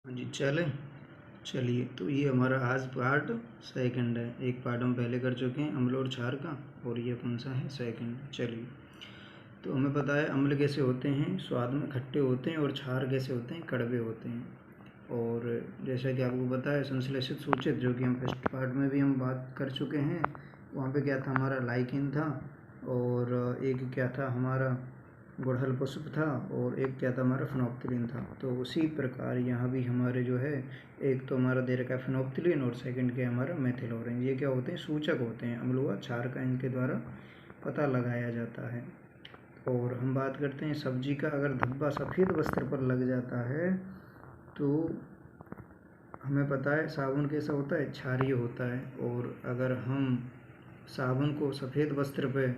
हाँ जी चलिए तो ये हमारा आज पार्ट सेकंड है। एक पार्ट हम पहले कर चुके हैं अम्ल और क्षार का, और ये कौन सा है, सेकंड। चलिए तो हमें पता है अम्ल कैसे होते हैं, स्वाद में खट्टे होते हैं, और क्षार कैसे होते हैं, कड़वे होते हैं। और जैसा कि आपको पता है संश्लेषित सूचित, जो कि हम फर्स्ट पार्ट में भी हम बात कर चुके हैं, वहाँ पे क्या था, हमारा लाइकिन था, और एक क्या था हमारा गुड़हल पुष्प था, और एक क्या था हमारा फिनोप्थिलीन था। तो उसी प्रकार यहाँ भी हमारे जो है, एक तो हमारा दे रखा है फिनोप्थिलीन, और सेकंड क्या है हमारा मेथिलोरेंज। ये क्या होते हैं, सूचक होते हैं, अम्ल व क्षार का इनके द्वारा पता लगाया जाता है। और हम बात करते हैं सब्जी का, अगर धब्बा सफ़ेद वस्त्र पर लग जाता है तो हमें पता है साबुन कैसा होता है, क्षारीय होता है। और अगर हम साबुन को सफ़ेद वस्त्र पर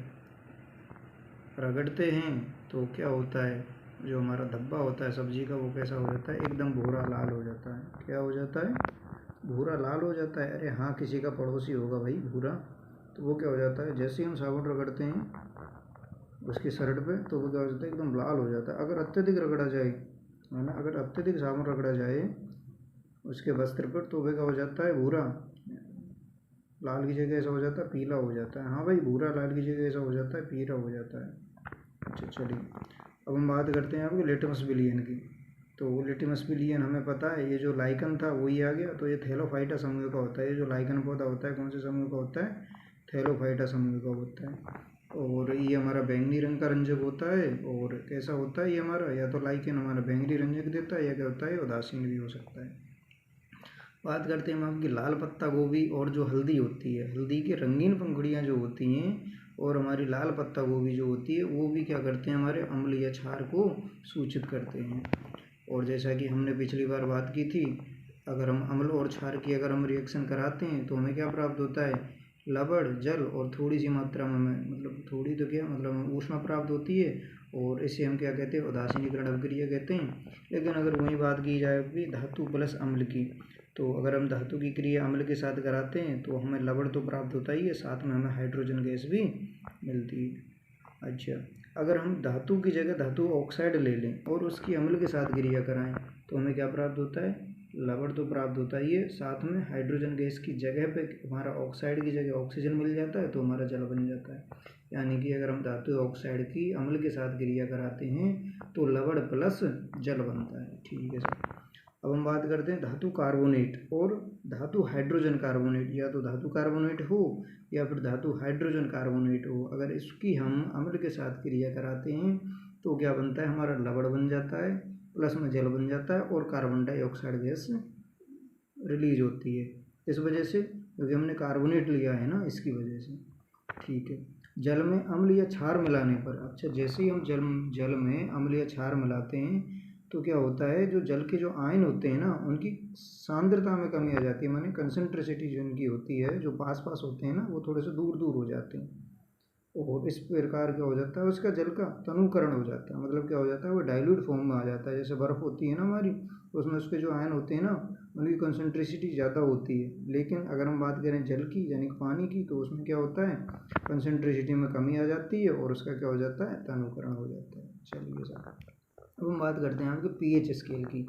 रगड़ते हैं तो क्या होता है, जो हमारा धब्बा होता है सब्जी का, वो कैसा हो जाता है, एकदम भूरा लाल हो जाता है। क्या हो जाता है, भूरा लाल हो जाता है। अरे हाँ, किसी का पड़ोसी होगा भाई भूरा, तो वो क्या हो जाता है, जैसे ही हम साबुन रगड़ते हैं उसकी शर्ट पे, तो वो क्या हो जाता है, एकदम लाल हो जाता है। अगर अत्यधिक रगड़ा जाए, है ना, अगर अत्यधिक साबुन रगड़ा जाए उसके वस्त्र पर, तो वह क्या हो जाता है, भूरा। लाल की जगह ऐसा हो जाता है, पीला हो जाता है। हाँ भाई, भूरा लाल की जगह ऐसा हो जाता है, पीला हो जाता है। अच्छा चलिए, अब हम बात करते हैं आपके लिटमस विलियन की। तो लिटमस विलियन हमें पता है, ये जो लाइकन था वही आ गया। तो ये थैलोफाइटा समूह का होता है। ये जो लाइकन पौधा होता है कौन से समूह का होता है, थैलोफाइटा समूह का होता है। और ये हमारा बैंगनी रंग का रंजक होता है। और कैसा होता है ये हमारा, या तो लाइकन हमारा बैंगनी रंजक देता है, या क्या होता है, उदासीन भी हो सकता है। बात करते हैं हम आपकी लाल पत्ता गोभी और जो हल्दी होती है, हल्दी की रंगीन पंखुड़ियाँ जो होती हैं, और हमारी लाल पत्ता गोभी जो होती है, वो भी क्या करते हैं, हमारे अम्ल या क्षार को सूचित करते हैं। और जैसा कि हमने पिछली बार बात की थी, अगर हम अम्ल और क्षार की अगर हम रिएक्शन कराते हैं तो हमें क्या प्राप्त होता है, लवण, जल, और थोड़ी सी मात्रा में हमें, मतलब थोड़ी तो क्या, मतलब ऊष्मा प्राप्त होती है। और इसे हम क्या कहते हैं, उदासीनीकरण अभिक्रिया कहते हैं। लेकिन अगर वही बात की जाए कि धातु प्लस अम्ल की, तो अगर हम धातु की क्रिया अम्ल के साथ कराते हैं तो हमें लवण तो प्राप्त होता ही है, साथ में हमें हाइड्रोजन गैस भी मिलती है। अच्छा, अगर हम धातु की जगह धातु ऑक्साइड ले लें और उसकी अम्ल के साथ क्रिया कराएं तो हमें क्या प्राप्त होता है, लवण तो प्राप्त होता ही है, साथ में हाइड्रोजन गैस की जगह पे हमारा ऑक्साइड की जगह ऑक्सीजन मिल जाता है, तो हमारा जल बन जाता है। यानी कि अगर हम धातु ऑक्साइड की अम्ल के साथ क्रिया कराते हैं तो लवण प्लस जल बनता है। ठीक है सर। अब हम बात करते हैं धातु कार्बोनेट और धातु हाइड्रोजन कार्बोनेट। या तो धातु कार्बोनेट हो या फिर धातु हाइड्रोजन कार्बोनेट हो, अगर इसकी हम अम्ल के साथ क्रिया कराते हैं तो क्या बनता है, हमारा लवण बन जाता है, प्लस में जल बन जाता है, और कार्बन डाइऑक्साइड गैस रिलीज होती है। इस वजह से, क्योंकि हमने कार्बोनेट लिया है ना, इसकी वजह से। ठीक है। जल में अम्ल या क्षार मिलाने पर, अच्छा जैसे ही हम जल में अम्ल या क्षार मिलाते हैं तो क्या होता है, जो जल के जो आयन होते हैं ना, उनकी सांद्रता में कमी आ जाती है, माने कंसनट्रेसिटी जो इनकी होती है, जो पास पास होते हैं ना, वो थोड़े से दूर दूर हो जाते हैं। और इस प्रकार क्या हो जाता है, उसका जल का तनुकरण हो जाता है। मतलब क्या हो जाता है, वो डाइल्यूट फॉर्म में आ जाता है। जैसे बर्फ़ होती है ना हमारी, उसमें उसके जो आयन होते हैं ना, उनकी कंसनट्रेसिटी ज़्यादा होती है। लेकिन अगर हम बात करें जल की, यानी कि पानी की, तो उसमें क्या होता है, कंसनट्रेसिटी में कमी आ जाती है, और उसका क्या हो जाता है, तनुकरण हो जाता है। चलिए सर, अब हम बात करते हैं आपके पीएच स्केल की।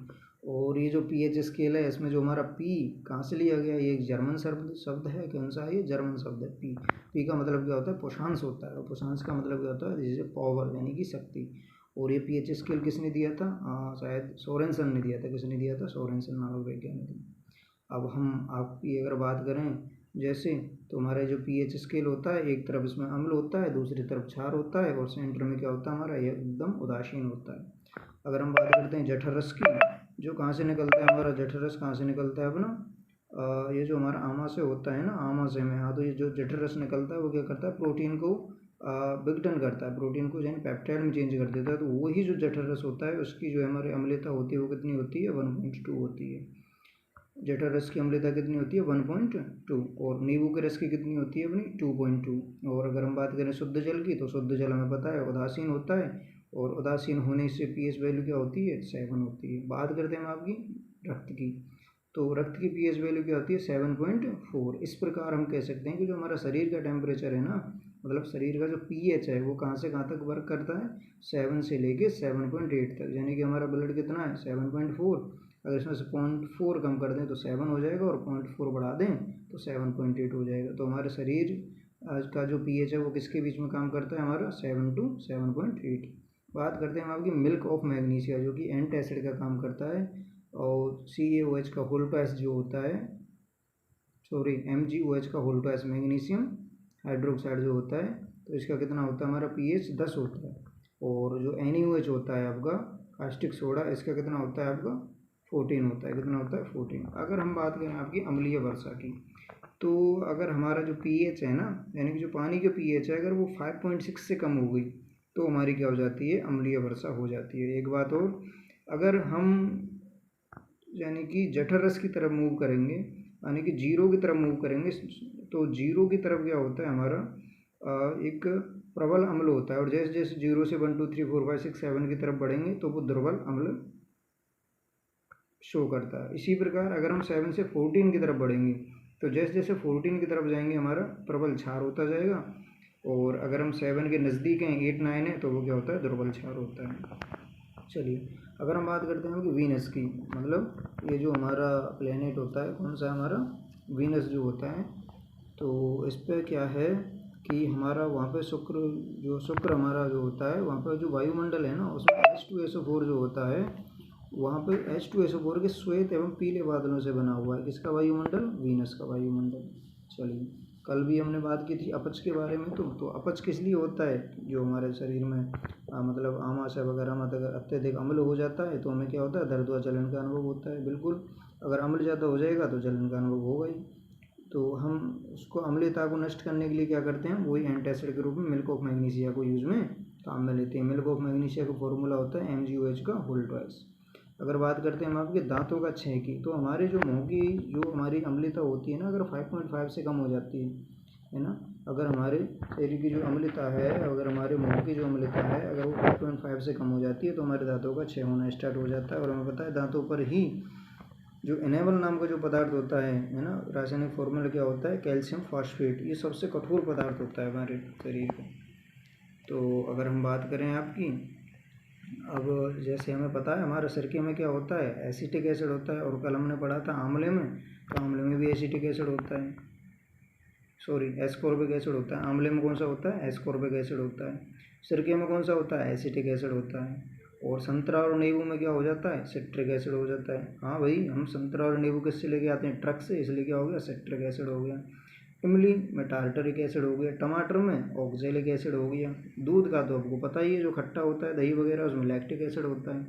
और ये जो पीएच स्केल है, इसमें जो हमारा पी कहाँ से लिया गया, ये एक जर्मन शब्द है। कौन सा है ये, जर्मन शब्द है पी। पी का मतलब क्या होता है, पुशांश होता है, और पुशांश का मतलब क्या होता है, जैसे पावर, यानी कि शक्ति। और ये पीएच स्केल किसने दिया था, शायद सोरेनसन ने दिया था। किसने दिया था, सोरेनसन नामक वैज्ञानिक ने। अब हम आपकी अगर बात करें जैसे, तो हमारा जो पीएच स्केल होता है, एक तरफ इसमें अम्ल होता है, दूसरी तरफ क्षार होता है, और सेंटर में क्या होता है हमारा, ये एकदम उदासीन होता है। अगर हम बात करते हैं जठर रस की, जो कहाँ से निकलता है हमारा, जठर रस कहाँ से निकलता है अपना, ये जो हमारा आमाशय होता है ना, आमाशय में। हाँ, तो ये जो जठर रस निकलता है वो क्या करता है, प्रोटीन को विघटन करता है, प्रोटीन को यानी पेप्टाइड में चेंज कर देता है। तो वही जो जठर रस होता है, उसकी जो हमारी अम्लता होती है वो कितनी होती है, 1.2 होती है। जठर रस की अम्लता कितनी होती है, 1.2। और नींबू के रस की कितनी होती है अपनी, 2.2। और अगर हम बात करें शुद्ध जल की, तो शुद्ध जल हमें पता है उदासीन होता है, और उदासीन होने से पीएच वैल्यू क्या होती है, 7 होती है। बात करते हैं हम आपकी रक्त की, तो रक्त की पीएच वैल्यू क्या होती है, 7.4। इस प्रकार हम कह सकते हैं कि जो हमारा शरीर का टेम्परेचर है ना, मतलब शरीर का जो पीएच है, वो कहाँ से कहाँ तक वर्क करता है, 7 से लेके 7.8 तक। यानी कि हमारा ब्लड कितना है, 7.4, अगर इसमें से 0.4 कम कर दें तो 7 हो जाएगा, और 0.4 बढ़ा दें तो 7.8 हो जाएगा। तो हमारे शरीर आज का जो pH है वो किसके बीच में काम करता है, हमारा 7 to 7.8। बात करते हैं हम आपकी मिल्क ऑफ मैग्नीशिया, जो कि एंटासिड का काम करता है, और CaOH का होल ट्वाइस जो होता है, सॉरी MgOH का होल ट्वाइस मैग्नीशियम हाइड्रोक्साइड जो होता है, तो इसका कितना होता है, हमारा pH 10 होता है। और जो NaOH होता है आपका कास्टिक सोडा, इसका कितना होता है आपका 14 होता है। कितना होता है 14। अगर हम बात करें आपकी अम्लीय वर्षा की, तो अगर हमारा जो pH है ना, यानी कि जो पानी की pH है, अगर वो 5.6 से कम हो गई तो हमारी क्या हो जाती है, अम्लीय वर्षा हो जाती है। एक बात और, अगर हम यानी कि जठर रस की तरफ मूव करेंगे, यानी कि जीरो की तरफ मूव करेंगे, तो जीरो की तरफ क्या होता है हमारा एक प्रबल अम्ल होता है, और जैसे जैसे 0 से 1 2 3 4 5 6 7 की तरफ बढ़ेंगे तो वो दुर्बल अम्ल शो करता है। इसी प्रकार अगर हम 7 से 14 की तरफ बढ़ेंगे तो जैसे जैसे 14 की तरफ जाएंगे हमारा प्रबल क्षार होता जाएगा, और अगर हम 7 के नज़दीक हैं, 8 9 है, तो वो क्या होता है, दुर्बल क्षार होता है। चलिए अगर हम बात करते हैं कि वीनस की, मतलब ये जो हमारा प्लेनेट होता है, कौन सा हमारा वीनस जो होता है, तो इस पर क्या है कि हमारा वहाँ पे शुक्र हमारा जो होता है, वहाँ पर जो वायुमंडल है ना, उसमें H2SO4 जो होता है, वहाँ पे H2SO4 के श्वेत एवं पीले बादलों से बना हुआ है। किसका वायुमंडल, वीनस का वायुमंडल। चलिए कल भी हमने बात की थी अपच के बारे में, तो अपच किस लिए होता है, जो हमारे शरीर में मतलब आमाशय वगैरह में अगर अत्यधिक अम्ल हो जाता है तो हमें क्या होता है, दर्द व जलन का अनुभव होता है। बिल्कुल, अगर अम्ल ज़्यादा हो जाएगा तो जलन का अनुभव होगा ही। तो हम उसको अम्लता को नष्ट करने के लिए क्या करते हैं, वही एंटासिड के रूप में मिल्क ऑफ मैग्नीशिया को यूज में काम में लेते हैं। मिल्क ऑफ मैग्नीशिया का फॉर्मूला होता है MgOH का होल ट्वाइस। अगर बात करते हैं हम आपके दांतों का क्षय की, तो हमारे जो मुंह की जो हमारी अम्लता होती है ना, अगर 5.5 से कम हो जाती है ना, अगर हमारे शरीर की जो अम्लता है, अगर हमारे मुंह की जो अम्लता है, अगर वो 5.5 से कम हो जाती है तो हमारे दांतों का क्षय होना स्टार्ट हो जाता है। और हमें पता है दांतों पर ही जो इनेबल नाम का जो पदार्थ होता है ना, रासायनिक फॉर्मूला क्या होता है, कैल्शियम फॉस्फेट। ये सबसे कठोर पदार्थ होता है हमारे शरीर का। तो अगर हम बात करें आपकी, अब जैसे हमें पता है हमारे सिरके में क्या होता है, एसिटिक एसिड होता है, और कल हमने पढ़ा था आंवले में, तो आंवले में भी एसिटिक एसिड होता है, सॉरी एस्कॉर्बिक एसिड होता है। आंवले में कौन सा होता है, एस्कॉर्बिक एसिड होता है। सिरके में कौन सा होता है, एसिटिक एसिड होता है। और संतरा और नींबू में क्या हो जाता है, सिट्रिक एसिड हो जाता है। हाँ भाई, हम संतरा और नींबू किससे लेके आते हैं, ट्रक से, इसलिए क्या हो गया, सिट्रिक एसिड हो गया। इमली में टार्टरिक एसिड हो गया, टमाटर में ऑक्जेलिक एसिड हो गया। दूध का तो आपको पता ही है, जो खट्टा होता है दही वगैरह, उसमें लैक्टिक एसिड होता है।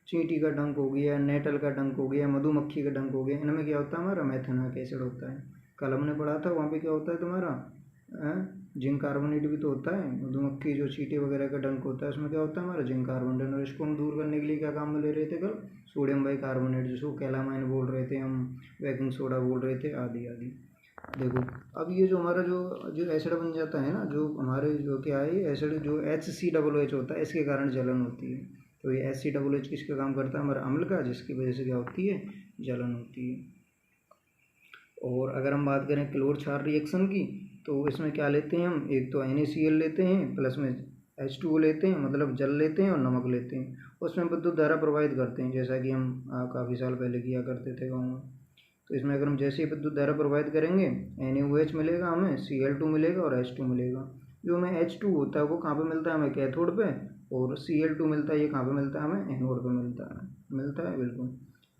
चींटी का डंक हो गया, नेटल का डंक हो गया, मधुमक्खी का डंक हो गया, इनमें क्या होता है, हमारा मेथेनॉइक एसिड होता है। कल हमने पढ़ा था, वहाँ पे क्या होता है तुम्हारा जिंक कार्बोनेट भी तो होता है। मधुमक्खी जो चींटी वगैरह का डंक होता है, उसमें क्या होता है, हमारा जिंक कार्बोनेट। और इसको हम दूर करने के लिए क्या काम में ले रहे थे कल, सोडियम बाइकार्बोनेट, जिसको कैलामाइन बोल रहे थे हम, बेकिंग सोडा बोल रहे थे, आदि आदि। देखो अब ये जो हमारा जो एसिड बन जाता है ना, जो हमारे जो क्या है, ये एसिड जो HCOOH होता है, इसके कारण जलन होती है। तो ये HCOOH किसका काम करता है, हमारा अम्ल का, जिसकी वजह से क्या होती है, जलन होती है। और अगर हम बात करें क्लोर क्षार रिएक्शन की, तो इसमें क्या लेते हैं हम, एक तो NaCl लेते हैं, प्लस में H2O लेते हैं, मतलब जल लेते हैं और नमक लेते हैं, उसमें विद्युत धारा प्रवाहित करते हैं, जैसा कि हम काफ़ी साल पहले किया करते थे गाँव में। तो इसमें अगर हम जैसे ही विद्युत धारा प्रवाहित करेंगे, NaOH मिलेगा हमें, Cl2 मिलेगा और H2 मिलेगा। जो हमें H2 होता है वो कहाँ पे मिलता है, हमें कैथोड पे, और Cl2 मिलता है, ये कहाँ पे मिलता है, हमें एनोड पे मिलता है बिल्कुल।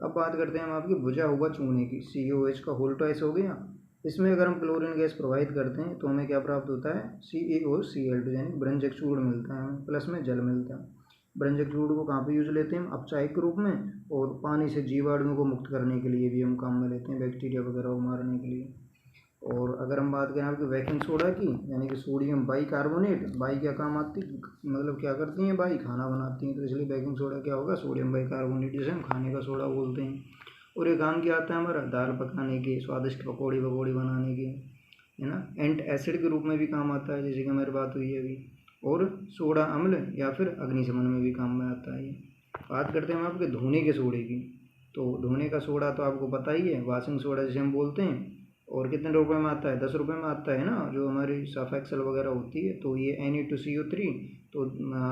अब बात करते हैं हम आपकी बुझा हुआ चूने की, COH का होल ट्वाइस हो गया। इसमें अगर हम क्लोरीन गैस प्रवाहित करते हैं तो हमें क्या प्राप्त होता है, CaOCl2, यानी ब्रंजक चूर्ण मिलता है हमें, प्लस में जल मिलता है। ब्रंजक चूर्ण को कहाँ पे यूज लेते हैं हम, अपचायक के रूप में, और पानी से जीवाणुओं को मुक्त करने के लिए भी हम काम में लेते हैं, बैक्टीरिया वगैरह को मारने के लिए। और अगर हम बात करें आपकी बेकिंग सोडा की, यानी कि सोडियम बाइकार्बोनेट, बाई क्या काम आती, मतलब क्या करती हैं, बाई खाना बनाती हैं, तो इसलिए बेकिंग सोडा क्या होगा, सोडियम बाइकार्बोनेट, जिसे हम खाने का सोडा बोलते हैं। और ये काम क्या आता है हमारा, दाल पकाने के, स्वादिष्ट पकौड़ी बनाने के, है ना। एंट एसिड के रूप में भी काम आता है, जैसे कि हमारी बात हुई है अभी। और सोडा अम्ल या फिर अग्निशमन में भी काम में आता है। बात करते हैं हम आपके धोने के सोडे की, तो धोने का सोडा तो आपको पता ही है, वॉशिंग सोडा जिसे हम बोलते हैं। और कितने रुपए में आता है, 10 रुपये में आता है ना, जो हमारी सर्फ एक्सेल वगैरह होती है। तो ये Na2CO3, तो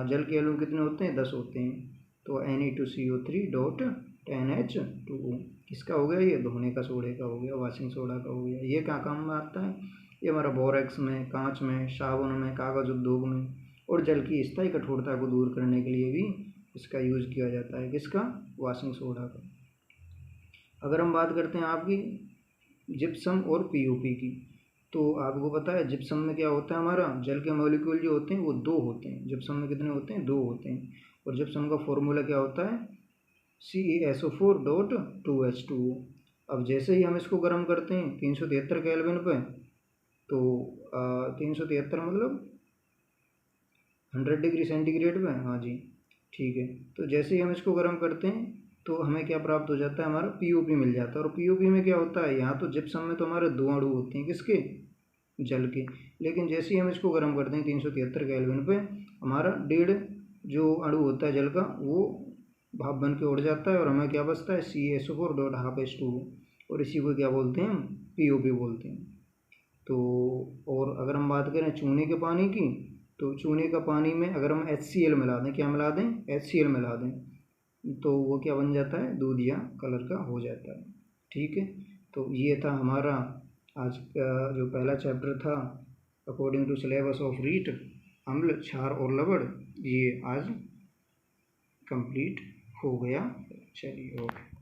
जल के एटॉम कितने होते हैं, 10 होते हैं। तो Na2CO3 10H2O। किसका हो गया? ये धोने का सोडे का हो गया, वॉशिंग सोडा का हो गया। ये क्या काम में आता है? ये हमारा बोरेक्स में, कांच में, साबुन में, कागज़ उद्योग में और जल की स्थायी कठोरता को दूर करने के लिए भी इसका यूज़ किया जाता है। किसका? वॉशिंग सोडा का। अगर हम बात करते हैं आपकी जिप्सम और पीओपी की, तो आपको पता है जिप्सम में क्या होता है? हमारा जल के मॉलिक्यूल जो होते हैं वो 2 होते हैं। जिप्सम में कितने होते हैं? 2 होते हैं। और जिप्सम का फॉर्मूला क्या होता है? CaSO4.2H2O। अब जैसे ही हम इसको गर्म करते हैं 373 केल्विन पे, तो 373 मतलब 100 डिग्री सेंटीग्रेड पे, हाँ जी ठीक है। तो जैसे ही हम इसको गर्म करते हैं तो हमें क्या प्राप्त हो जाता है? हमारा पीओपी मिल जाता है। और पीओपी में क्या होता है? यहाँ तो जिप्सम में तो हमारे 2 अणु होते हैं। किसके? जल के। लेकिन जैसे ही हम इसको गर्म करते हैं 373 केल्विन पे, हमारा 1.5 जो अणु होता है जल का वो भाप बन के उड़ जाता है और हमें क्या बचता है? CaSO4.2H2O। और इसी को क्या बोलते हैं? हम पीओपी बोलते हैं। तो और अगर हम बात करें चूने के पानी की, तो चूने का पानी में अगर हम HCl मिला दें, क्या मिला दें? HCl मिला दें, तो वो क्या बन जाता है? दूधिया कलर का हो जाता है। ठीक है, तो ये था हमारा आज का जो पहला चैप्टर था according to syllabus of REET, अम्ल, क्षार और लवण, ये आज कंप्लीट हो गया। चलिए ओके।